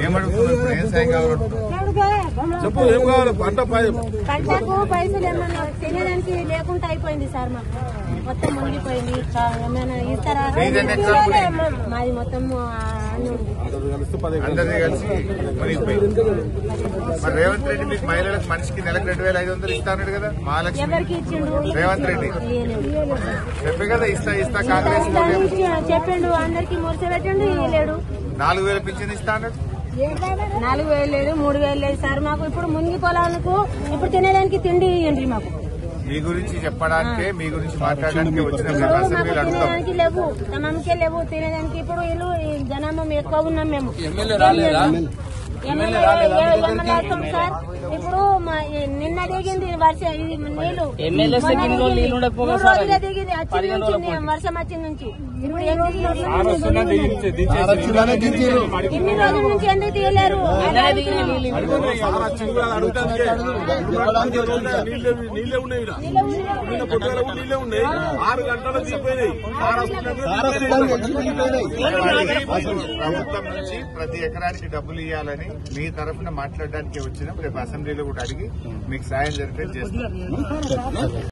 ఏమడుగుతున్నారు? ఏం సాయం కావాలి? చెప్పు, ఏం కావాలి? పంటకు పైసలు ఏమన్నా తినేదానికి లేకుండా అయిపోయింది సార్. మాకు మొత్తం మునిగిపోయింది. ఏమైనా ఇస్తారా? మాది మొత్తం అందరినీ కలిసి మునిగిపోయింది. మరి రేవంత్ రెడ్డి మీకు మహిళలకు మనిషికి నెలకు 2,500 ఇస్తాడు కదా మహాలక్ష్మి. ఎవరికి ఇచ్చిండు? రేవంత్ రెడ్డి చెప్పే కదా ఇస్తా కాంగ్రెస్ చెప్పిండు. అందరికి మురిస పెట్టండు. ఇవ్వలేడు. 4,000 పింఛన్ ఇస్తా అన్నాడు. 4,000 లేదు, 3,000 లేదు సార్. మాకు ఇప్పుడు మునిగి పొలాలకు ఇప్పుడు తినేదానికి తిండి ఇవ్వండి. మాకు మీ గురించి చెప్పడానికే, మీ గురించి మాట్లాడడానికి వచ్చిన తినేదానికి లేవు, తమకే లేవు తినేదానికి. ఇప్పుడు వీళ్ళు జనాభా ఎక్కువ ఉన్నాం మేము. ఎమ్మెల్యే వస్తాం సార్. ఇప్పుడు నిన్న దిగింది వర్షం, ఇది నీళ్లు 3 రోజులే దిగింది. వచ్చింది నుంచి వర్షం వచ్చింది నుంచి ఇప్పుడు ఏం ఇన్ని రోజుల నుంచి ఎందుకు తీయలేరు? ప్రభుత్వం నుంచి ప్రతి ఎకరానికి డబ్బులు ఇవ్వాలని మీ తరఫున మాట్లాడడానికి వచ్చినాం. రేపు అసెంబ్లీలో కూడా అడిగి మీకు సాయం జరిపేది చేస్తాం.